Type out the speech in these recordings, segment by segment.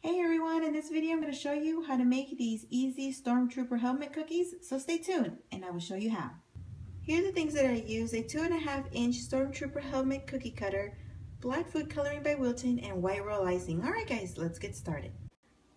Hey everyone, in this video I'm going to show you how to make these easy Stormtrooper helmet cookies, so stay tuned and I will show you how. Here are the things that I use: a 2.5-inch Stormtrooper helmet cookie cutter, black food coloring by Wilton, and white Royal Icing. Alright guys, let's get started.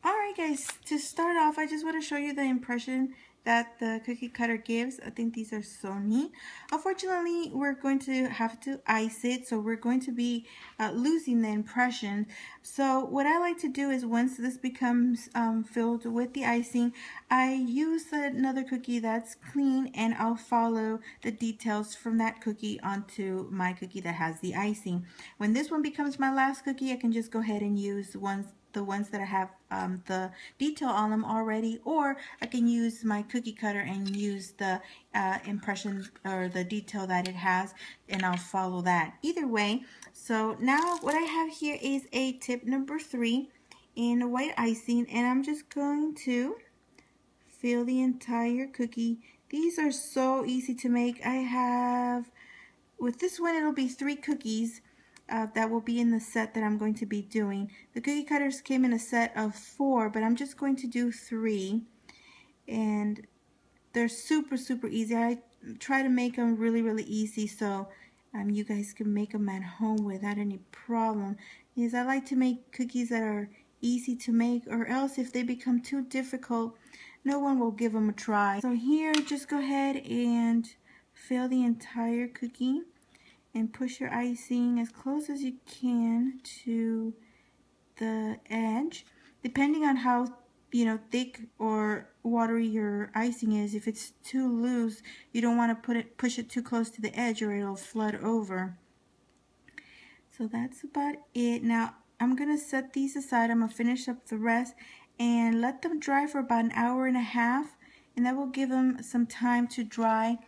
Alright guys, to start off I just want to show you the impression that the cookie cutter gives. I think these are so neat. Unfortunately, we're going to have to ice it, so we're going to be losing the impression. So what I like to do is once this becomes filled with the icing, I use another cookie that's clean and I'll follow the details from that cookie onto my cookie that has the icing. When this one becomes my last cookie, I can just go ahead and use the ones that I have the detail on them already, or I can use my cookie cutter and use the impression or the detail that it has, and I'll follow that. Either way, so now what I have here is a tip number 3 in white icing, and I'm just going to fill the entire cookie. These are so easy to make. I have, with this one, it'll be 3 cookies. That will be in the set that I'm going to be doing. The cookie cutters came in a set of 4, but I'm just going to do 3, and they're super easy. I try to make them really easy so you guys can make them at home without any problem, because I like to make cookies that are easy to make, or else if they become too difficult, no one will give them a try. So here, just go ahead and fill the entire cookie and push your icing as close as you can to the edge, depending on how thick or watery your icing is. If it's too loose, you don't want to push it too close to the edge, or it'll flood over. So that's about it. Now I'm gonna set these aside. I'm gonna finish up the rest and let them dry for about 1.5 hours, and that will give them some time to dry.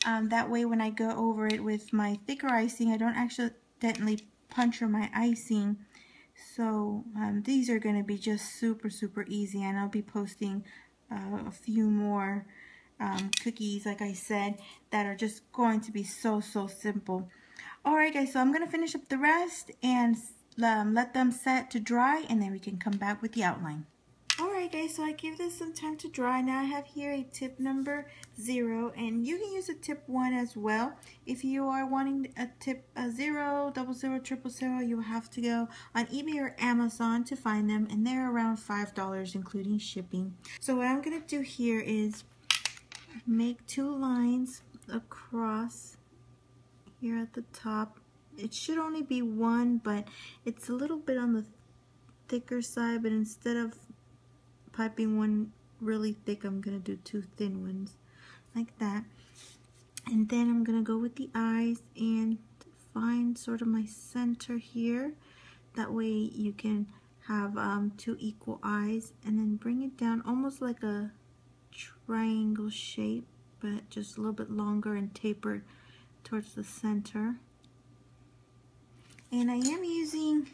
That way when I go over it with my thicker icing, I don't accidentally puncture my icing. So these are going to be just super easy, and I'll be posting a few more cookies, like I said, that are just going to be so simple. Alright guys, so I'm going to finish up the rest and let them set to dry, and then we can come back with the outline. Alright guys, so I gave this some time to dry. Now I have here a tip number 0, and you can use a tip 1 as well. If you are wanting a tip 0, 00, 000, you will have to go on eBay or Amazon to find them, and they're around $5 including shipping. So what I'm going to do here is make 2 lines across here at the top. It should only be 1, but it's a little bit on the thicker side, but instead of piping one really thick, I'm gonna do 2 thin ones like that. And then I'm gonna go with the eyes and find sort of my center here. That way you can have 2 equal eyes, and then bring it down almost like a triangle shape, but just a little bit longer and tapered towards the center. And I am using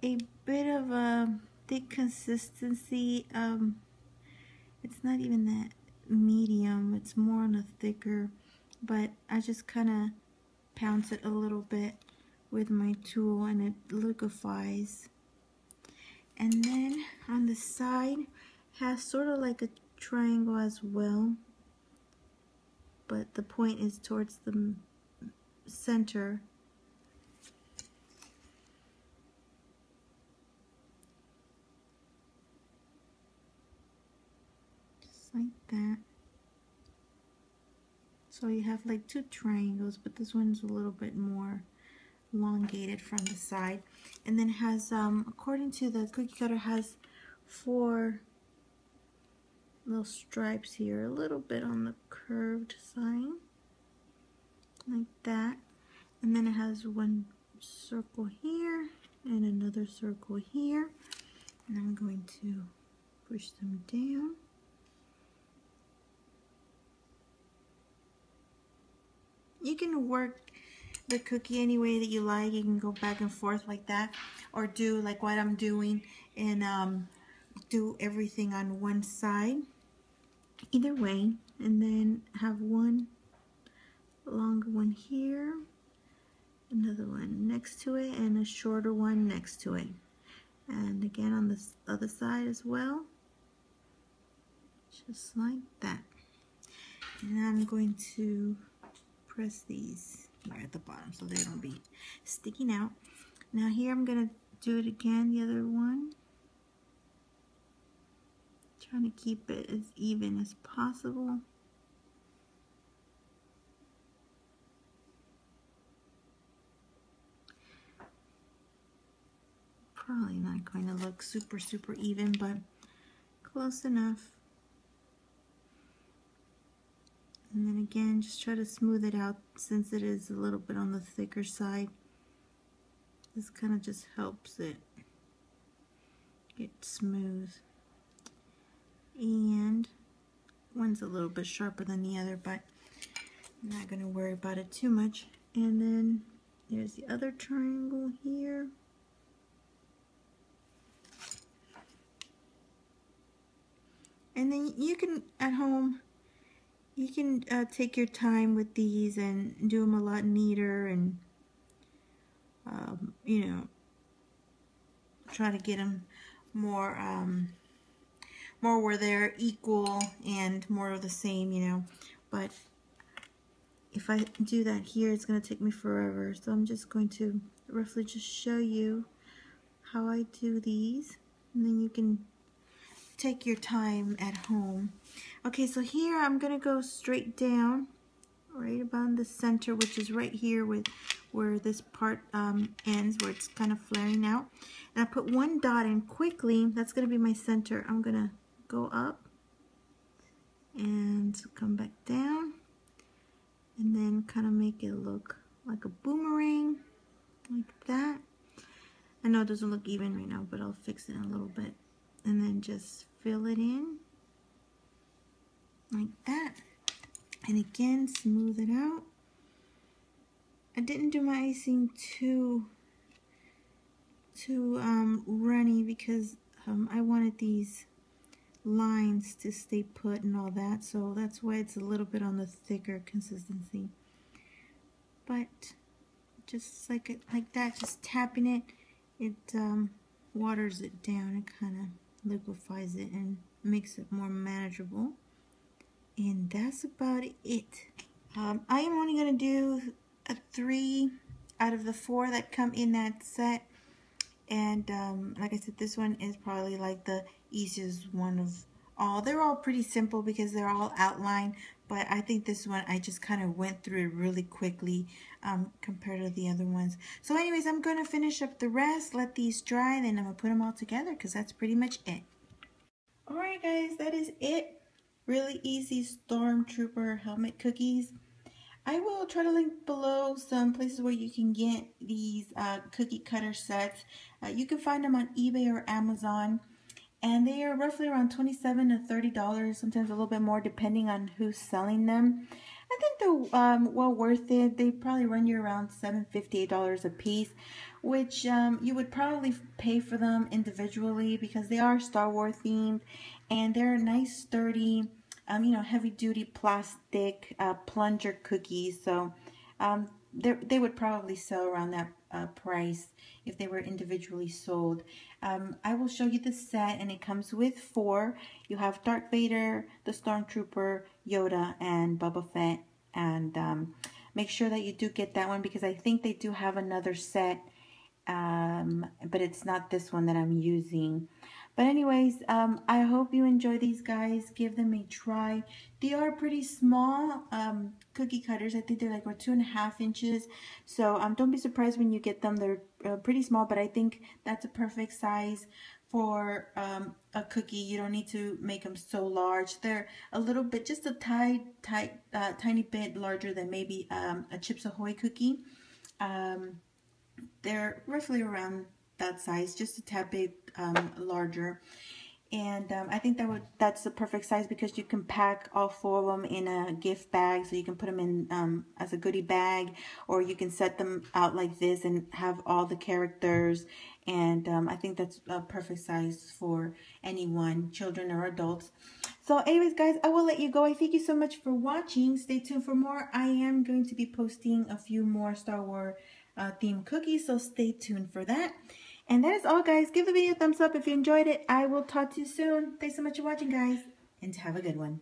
a bit of a thick consistency. It's not even that medium, it's more on the thicker, but I just kind of pounce it a little bit with my tool and it liquefies. And then on the side has sort of like a triangle as well, but the point is towards the center. Like that. So you have like 2 triangles, but this one's a little bit more elongated from the side, and then has according to the cookie cutter, has 4 little stripes here, a little bit on the curved side like that, and then it has 1 circle here and another circle here, and I'm going to push them down. You can work the cookie any way that you like. You can go back and forth like that, or do like what I'm doing and do everything on one side. Either way, and then have 1 longer one here, another one next to it, and a shorter one next to it. And again on this other side as well, just like that. And I'm going to press these here at the bottom so they don't be sticking out. Now here I'm going to do it again, the other one. Trying to keep it as even as possible. Probably not going to look super even, but close enough. And then again, just try to smooth it out since it is a little bit on the thicker side. This kind of just helps it get smooth. And one's a little bit sharper than the other, but I'm not going to worry about it too much. And then there's the other triangle here. And then you can, at home, you can take your time with these and do them a lot neater and, you know, try to get them more, more where they're equal and more of the same, you know. But if I do that here, it's going to take me forever. So I'm just going to roughly just show you how I do these. And then you can take your time at home. Okay, so here I'm going to go straight down, right about the center, which is right here with where this part ends, where it's kind of flaring out. And I put one dot in quickly. That's going to be my center. I'm going to go up and come back down, and then kind of make it look like a boomerang, like that. I know it doesn't look even right now, but I'll fix it in a little bit. And then just fill it in like that. And again, smooth it out. I didn't do my icing too runny because I wanted these lines to stay put and all that, so that's why it's a little bit on the thicker consistency. But just like that, just tapping it, it waters it down. It kind of liquefies it and makes it more manageable. And that's about it. I am only going to do 3 out of the 4 that come in that set. And like I said, this one is probably like the easiest one of all. They're all pretty simple because they're all outlined, but I think this one I just kind of went through it really quickly compared to the other ones. So anyways, I'm going to finish up the rest, let these dry, then I'm going to put them all together because that's pretty much it. Alright guys, that is it. Really easy Stormtrooper helmet cookies. I will try to link below some places where you can get these cookie cutter sets. You can find them on eBay or Amazon, and they are roughly around $27 to $30, sometimes a little bit more depending on who's selling them. I think they're well worth it. They probably run you around $7.50, $8 a piece, which you would probably pay for them individually because they are Star Wars themed, and they're nice, sturdy, you know, heavy duty plastic plunger cookies. So they would probably sell around that price if they were individually sold. I will show you the set, and it comes with 4. You have Darth Vader, the Stormtrooper, Yoda, and Boba Fett. And make sure that you do get that one because I think they do have another set, but it's not this one that I'm using. But anyways, I hope you enjoy these guys. Give them a try. They are pretty small cookie cutters. I think they're like 2.5 inches. So don't be surprised when you get them. They're pretty small, but I think that's a perfect size for a cookie. You don't need to make them so large. They're a little bit, just a tiny bit larger than maybe a Chips Ahoy cookie. They're roughly around that size, just a tad bit larger. And I think that's the perfect size because you can pack all 4 of them in a gift bag, so you can put them in as a goodie bag, or you can set them out like this and have all the characters. And I think that's a perfect size for anyone, children or adults. So anyways guys, I will let you go. I thank you so much for watching. Stay tuned for more. I am going to be posting a few more Star Wars themed cookies, so stay tuned for that. And that is all, guys. Give the video a thumbs up if you enjoyed it. I will talk to you soon. Thanks so much for watching, guys, and have a good one.